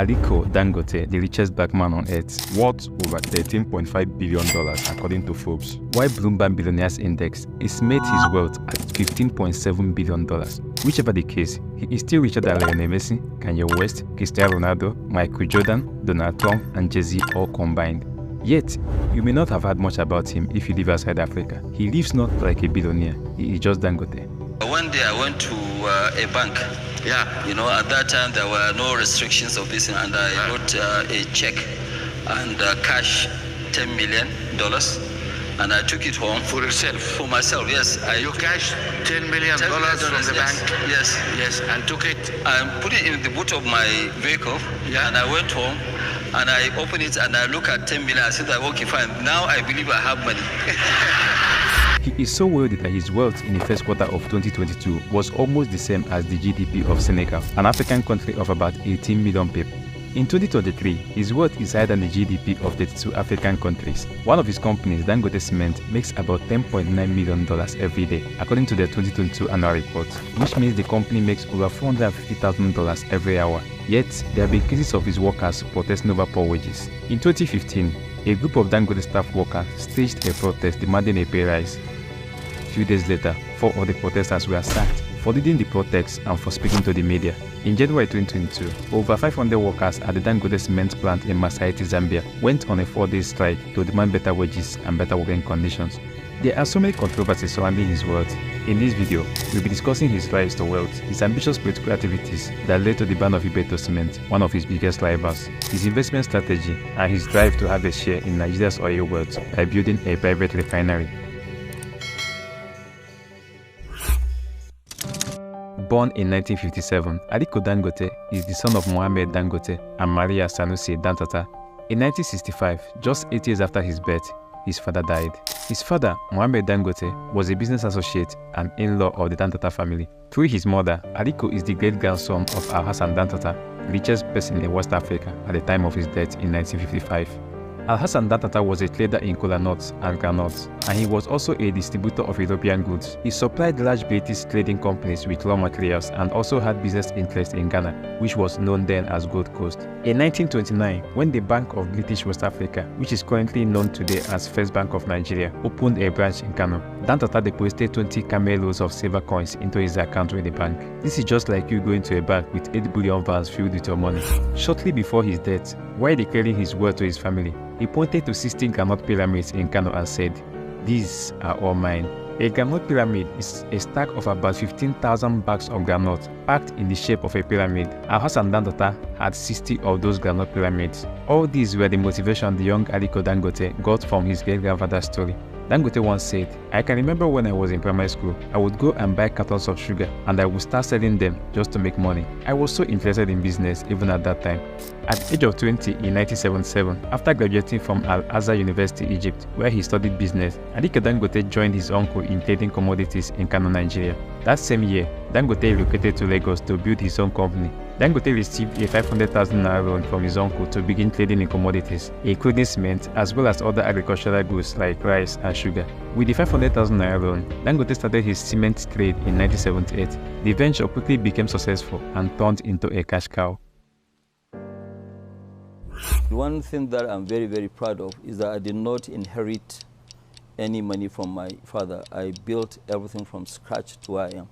Aliko Dangote, the richest black man on earth, worth over $13.5 billion according to Forbes, while Bloomberg Billionaires Index estimates his wealth at $15.7 billion. Whichever the case, he is still richer than Lionel Messi, Kanye West, Cristiano Ronaldo, Michael Jordan, Donald Trump, and Jay-Z all combined. Yet, you may not have heard much about him if you live outside Africa. He lives not like a billionaire, he is just Dangote. One day I went to a bank. Yeah, you know, at that time there were no restrictions of this, and I wrote a check and cash $10 million, and I took it home. For yourself? For myself, yes. You cashed $10 million from the bank? Yes. Yes, and took it? I put it in the boot of my vehicle, and I went home, and I opened it, and I look at 10 million, I said, okay, fine, now I believe I have money. He is so wealthy that his wealth in the first quarter of 2022 was almost the same as the GDP of Senegal, an African country of about 18 million people. In 2023, his wealth is higher than the GDP of 32 African countries. One of his companies, Dangote Cement, makes about $10.9 million every day, according to their 2022 annual report, which means the company makes over $450,000 every hour. Yet, there have been cases of his workers protesting over poor wages. In 2015, a group of Dangote staff workers staged a protest demanding a pay rise. A few days later, 4 of the protesters were sacked for leading the protest and for speaking to the media. In January 2022, over 500 workers at the Dangote cement plant in Masaiti, Zambia, went on a 4-day strike to demand better wages and better working conditions. There are so many controversies surrounding his wealth. In this video, we'll be discussing his rise to wealth, his ambitious political activities that led to the ban of Ibeto Cement, one of his biggest rivals, his investment strategy, and his drive to have a share in Nigeria's oil wealth by building a private refinery. Born in 1957, Aliko Dangote is the son of Mohammed Dangote and Maria Sanusi Dantata. In 1965, just 8 years after his birth, his father died. His father, Mohammed Dangote, was a business associate and in-law of the Dantata family. Through his mother, Aliko is the great-grandson of Alhassan Dantata, the richest person in West Africa at the time of his death in 1955. Alhassan Dantata was a trader in kola nuts and groundnuts, and he was also a distributor of European goods. He supplied large British trading companies with raw materials and also had business interests in Ghana, which was known then as Gold Coast. In 1929, when the Bank of British West Africa, which is currently known today as First Bank of Nigeria, opened a branch in Kano, Dantata deposited 20 camelos of silver coins into his account with the bank. This is just like you going to a bank with 8 bullion vans filled with your money. Shortly before his death, while declaring his wealth to his family, he pointed to 16 groundnut pyramids in Kano and said, "These are all mine." A groundnut pyramid is a stack of about 15,000 bags of groundnut packed in the shape of a pyramid. Alhassan Dantata had 60 of those groundnut pyramids. All these were the motivation the young Aliko Dangote got from his great-grandfather's story. Dangote once said, "I can remember when I was in primary school, I would go and buy cartons of sugar and I would start selling them just to make money. I was so interested in business even at that time." At the age of 20 in 1977, after graduating from Al-Azhar University, Egypt, where he studied business, Aliko Dangote joined his uncle in trading commodities in Kano, Nigeria. That same year, Dangote relocated to Lagos to build his own company. Dangote received a 500,000 naira loan from his uncle to begin trading in commodities, including cement, as well as other agricultural goods like rice and sugar. With the 500,000 naira loan, Dangote started his cement trade in 1978. The venture quickly became successful and turned into a cash cow. One thing that I'm very, very proud of is that I did not inherit any money from my father. I built everything from scratch to where I am.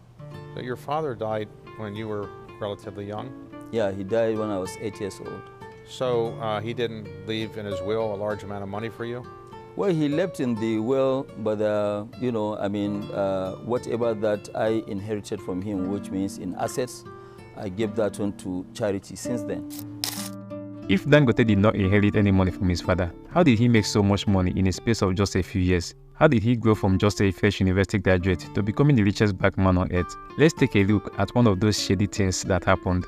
So your father died when you were relatively young? Yeah, he died when I was 8 years old. So he didn't leave in his will a large amount of money for you? Well, he left in the will, but you know, I mean, whatever that I inherited from him, which means in assets, I gave that one to charity since then. If Dangote did not inherit any money from his father, how did he make so much money in a space of just a few years? How did he grow from just a fresh university graduate to becoming the richest black man on earth? Let's take a look at one of those shady things that happened.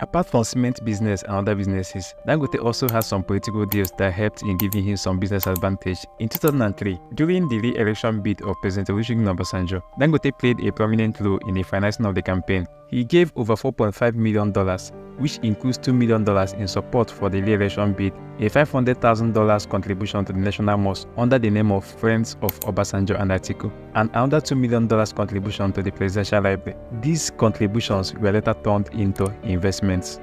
Apart from cement business and other businesses, Dangote also has some political deals that helped in giving him some business advantage. In 2003, during the re-election bid of President Olusegun Obasanjo, Dangote played a prominent role in the financing of the campaign. He gave over $4.5 million which includes $2 million in support for the re-election bid, a $500,000 contribution to the National Mosque under the name of Friends of Obasanjo and Aliko, and another $2 million contribution to the Presidential Library. These contributions were later turned into investments.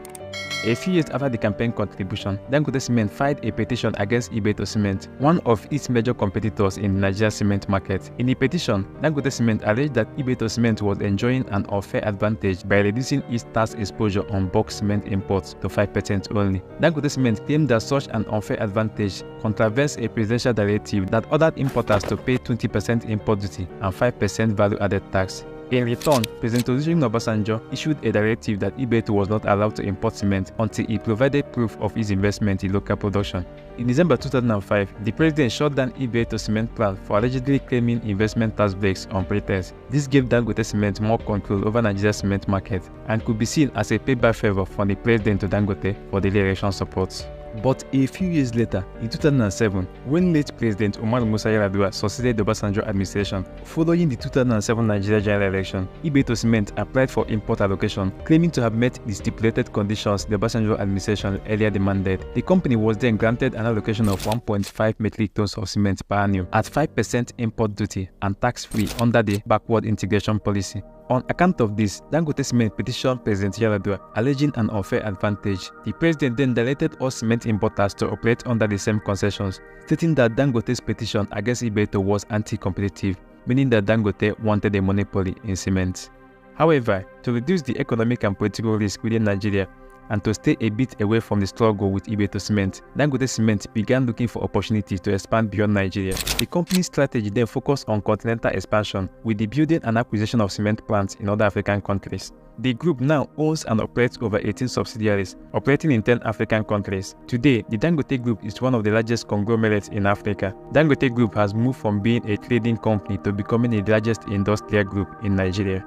A few years after the campaign contribution, Dangote Cement filed a petition against Ibeto Cement, one of its major competitors in the Nigeria cement market. In the petition, Dangote Cement alleged that Ibeto Cement was enjoying an unfair advantage by reducing its tax exposure on bulk cement imports to 5% only. Dangote Cement claimed that such an unfair advantage contravenes a presidential directive that ordered importers to pay 20% import duty and 5% value-added tax. In return, President Olusegun Obasanjo issued a directive that Ibeto was not allowed to import cement until he provided proof of his investment in local production. In December 2005, the president shut down Ibeto cement plant for allegedly claiming investment tax breaks on pretense. This gave Dangote Cement more control over Nigeria's cement market and could be seen as a payback favor from the president to Dangote for the election support. But a few years later, in 2007, when late President Umar Musa Yar'Adua succeeded the Obasanjo administration, following the 2007 Nigeria general election, Ibeto Cement applied for import allocation, claiming to have met the stipulated conditions the Obasanjo administration earlier demanded. The company was then granted an allocation of 1.5 metric tons of cement per annum at 5% import duty and tax-free under the backward integration policy. On account of this, Dangote Cement petitioned President Yar'Adua, alleging an unfair advantage. The president then directed all cement importers to operate under the same concessions, stating that Dangote's petition against Ibeto was anti-competitive, meaning that Dangote wanted a monopoly in cement. However, to reduce the economic and political risk within Nigeria, and to stay a bit away from the struggle with Ibeto Cement, Dangote Cement began looking for opportunities to expand beyond Nigeria. The company's strategy then focused on continental expansion with the building and acquisition of cement plants in other African countries. The group now owns and operates over 18 subsidiaries, operating in 10 African countries. Today, the Dangote Group is one of the largest conglomerates in Africa. Dangote Group has moved from being a trading company to becoming the largest industrial group in Nigeria.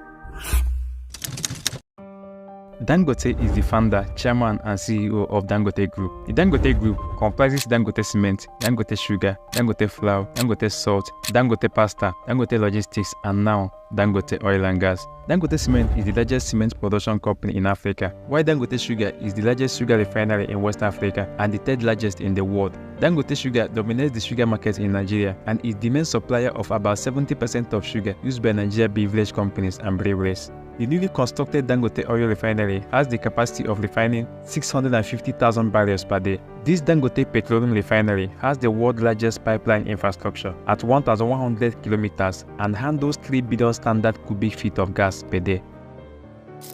Dangote is the founder, chairman, and CEO of Dangote Group. The Dangote Group comprises Dangote Cement, Dangote Sugar, Dangote Flour, Dangote Salt, Dangote Pasta, Dangote Logistics, and now Dangote Oil and Gas. Dangote Cement is the largest cement production company in Africa, while Dangote Sugar is the largest sugar refinery in West Africa and the third largest in the world. Dangote Sugar dominates the sugar market in Nigeria and is the main supplier of about 70% of sugar used by Nigeria beverage companies and breweries. The newly constructed Dangote Oil Refinery has the capacity of refining 650,000 barrels per day. This Dangote Petroleum Refinery has the world's largest pipeline infrastructure at 1,100 kilometers and handles 3 billion standard cubic feet of gas per day.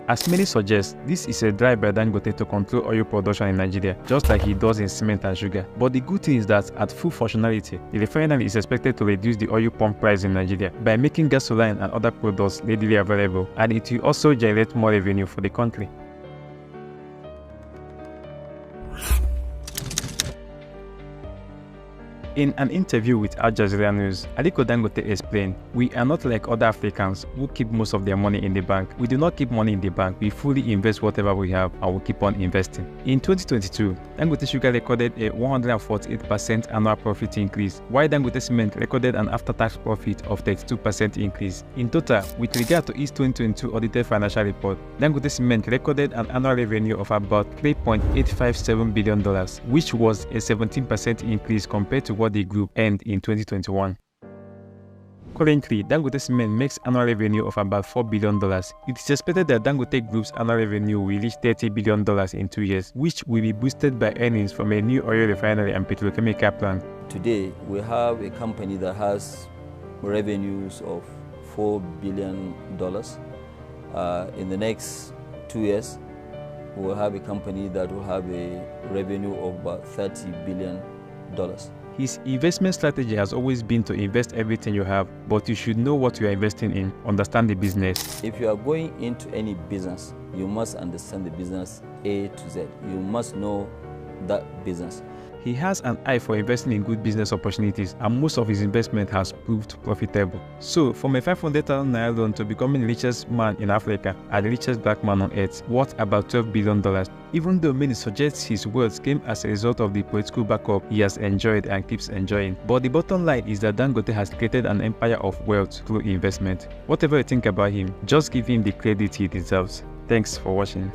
As many suggest, this is a drive by Dangote to control oil production in Nigeria, just like he does in cement and sugar. But the good thing is that at full functionality, the refinery is expected to reduce the oil pump price in Nigeria by making gasoline and other products readily available, and it will also generate more revenue for the country. In an interview with Al Jazeera News, Aliko Dangote explained, "We are not like other Africans who keep most of their money in the bank. We do not keep money in the bank. We fully invest whatever we have and we keep on investing." In 2022, Dangote Sugar recorded a 148% annual profit increase, while Dangote Cement recorded an after-tax profit of 32% increase. In total, with regard to its 2022 audited financial report, Dangote Cement recorded an annual revenue of about $3.857 billion, which was a 17% increase compared to what the group earned in 2021. Currently, Dangote Cement makes annual revenue of about $4 billion. It is expected that Dangote Group's annual revenue will reach $30 billion in 2 years, which will be boosted by earnings from a new oil refinery and petrochemical plant. Today, we have a company that has revenues of $4 billion. In the next 2 years, we will have a company that will have a revenue of about $30 billion. His investment strategy has always been to invest everything you have, but you should know what you are investing in, understand the business. If you are going into any business, you must understand the business A to Z. You must know that business. He has an eye for investing in good business opportunities, and most of his investment has proved profitable. So, from a 500,000 naira loan to becoming the richest man in Africa and the richest black man on earth, worth about $12 billion, even though many suggest his wealth came as a result of the political backup he has enjoyed and keeps enjoying. But the bottom line is that Dangote has created an empire of wealth through investment. Whatever you think about him, just give him the credit he deserves. Thanks for watching.